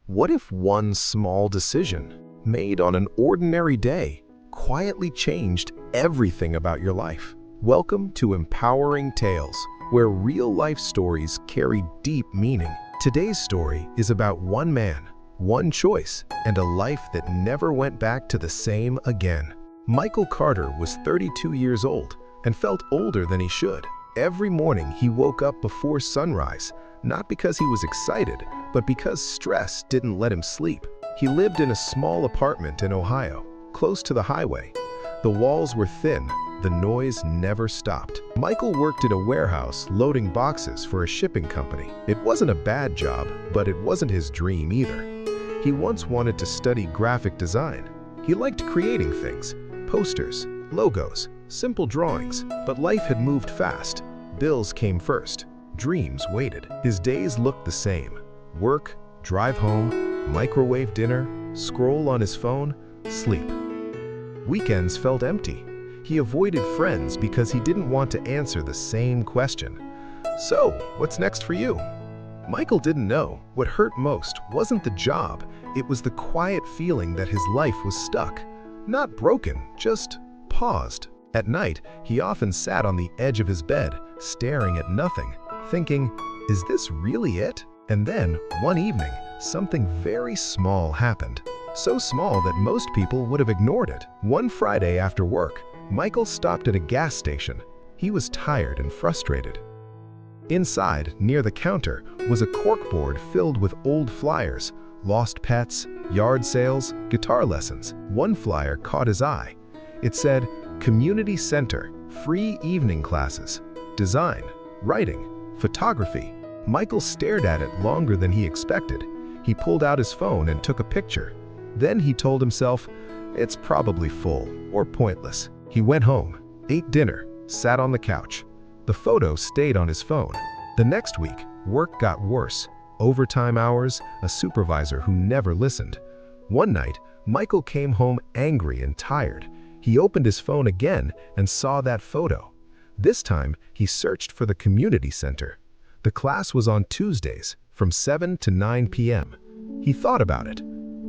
What if one small decision, made on an ordinary day, quietly changed everything about your life? Welcome to Empowering Tales, where real-life stories carry deep meaning. Today's story is about one man, one choice, and a life that never went back to the same again. Michael Carter was 32 years old and felt older than he should. Every morning he woke up before sunrise, not because he was excited, but because stress didn't let him sleep. He lived in a small apartment in Ohio, close to the highway. The walls were thin, the noise never stopped. Michael worked in a warehouse loading boxes for a shipping company. It wasn't a bad job, but it wasn't his dream either. He once wanted to study graphic design. He liked creating things, posters, logos, simple drawings, but life had moved fast. Bills came first. Dreams waited. His days looked the same. Work, drive home, microwave dinner, scroll on his phone, sleep. Weekends felt empty. He avoided friends because he didn't want to answer the same question. So, what's next for you? Michael didn't know. What hurt most wasn't the job. It was the quiet feeling that his life was stuck. Not broken, just paused. At night, he often sat on the edge of his bed, staring at nothing, thinking, is this really it? And then, one evening, something very small happened. So small that most people would have ignored it. One Friday after work, Michael stopped at a gas station. He was tired and frustrated. Inside, near the counter, was a corkboard filled with old flyers, lost pets, yard sales, guitar lessons. One flyer caught his eye. It said, Community Center, free evening classes, design, writing, photography. Michael stared at it longer than he expected. He pulled out his phone and took a picture. Then he told himself, it's probably full or pointless. He went home, ate dinner, sat on the couch. The photo stayed on his phone. The next week, work got worse. Overtime hours, a supervisor who never listened. One night, Michael came home angry and tired. He opened his phone again and saw that photo. This time, he searched for the community center. The class was on Tuesdays, from 7 to 9 p.m. He thought about it.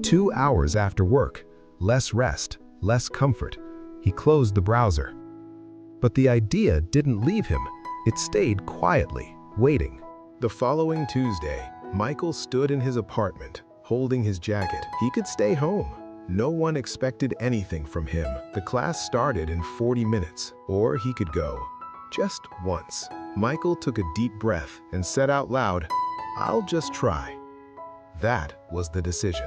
2 hours after work, less rest, less comfort. He closed the browser. But the idea didn't leave him. It stayed quietly, waiting. The following Tuesday, Michael stood in his apartment, holding his jacket. He could stay home. No one expected anything from him. The class started in 40 minutes, or he could go. Just once. Michael took a deep breath and said out loud, I'll just try. That was the decision.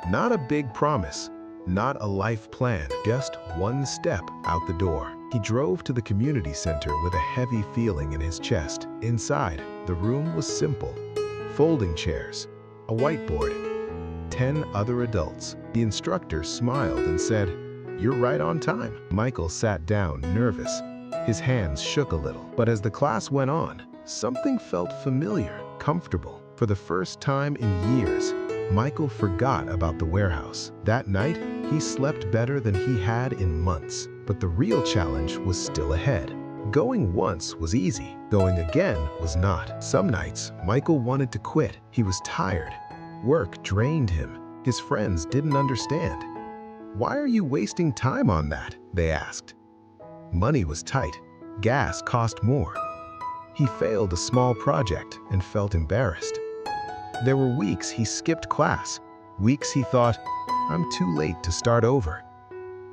Not a big promise, not a life plan, just one step out the door. He drove to the community center with a heavy feeling in his chest. Inside, the room was simple. Folding chairs, a whiteboard, 10 other adults. The instructor smiled and said, you're right on time. Michael sat down, nervous. His hands shook a little. But as the class went on, something felt familiar, comfortable. For the first time in years, Michael forgot about the warehouse. That night, he slept better than he had in months. But the real challenge was still ahead. Going once was easy. Going again was not. Some nights, Michael wanted to quit. He was tired. Work drained him. His friends didn't understand. Why are you wasting time on that? They asked. Money was tight. Gas cost more. He failed a small project and felt embarrassed. There were weeks he skipped class. Weeks he thought, I'm too late to start over.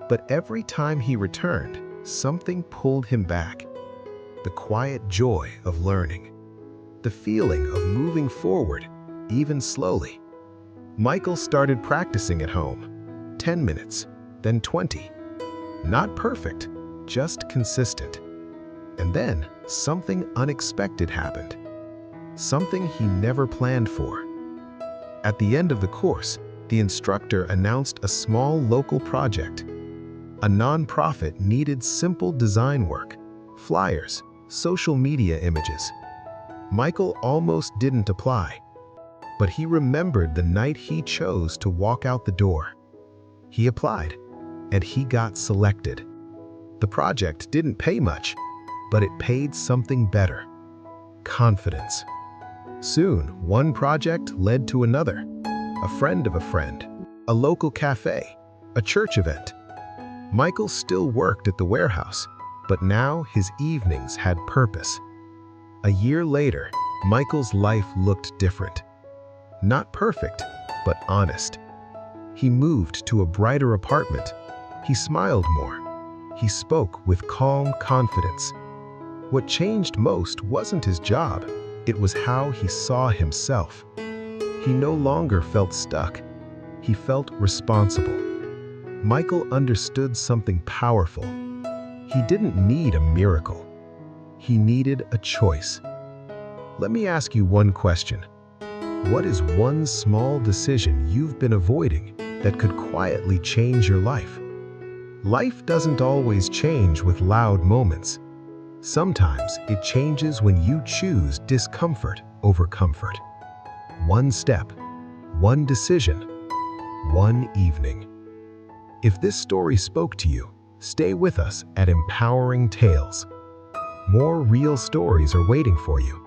But every time he returned, something pulled him back. The quiet joy of learning. The feeling of moving forward, even slowly. Michael started practicing at home. 10 minutes, then 20. Not perfect, just consistent. And then something unexpected happened. Something he never planned for. At the end of the course, the instructor announced a small local project. A nonprofit needed simple design work, flyers, social media images. Michael almost didn't apply, but he remembered the night he chose to walk out the door. He applied, and he got selected. The project didn't pay much, but it paid something better: confidence. Soon, one project led to another. a friend of a friend, a local cafe, a church event. Michael still worked at the warehouse, but now his evenings had purpose. A year later, Michael's life looked different. Not perfect, but honest. He moved to a brighter apartment. He smiled more. He spoke with calm confidence. What changed most wasn't his job, it was how he saw himself. He no longer felt stuck. He felt responsible. Michael understood something powerful. He didn't need a miracle. He needed a choice. Let me ask you one question. What is one small decision you've been avoiding that could quietly change your life? Life doesn't always change with loud moments. Sometimes it changes when you choose discomfort over comfort. One step, one decision, one evening. If this story spoke to you, stay with us at Empowering Tales. More real stories are waiting for you.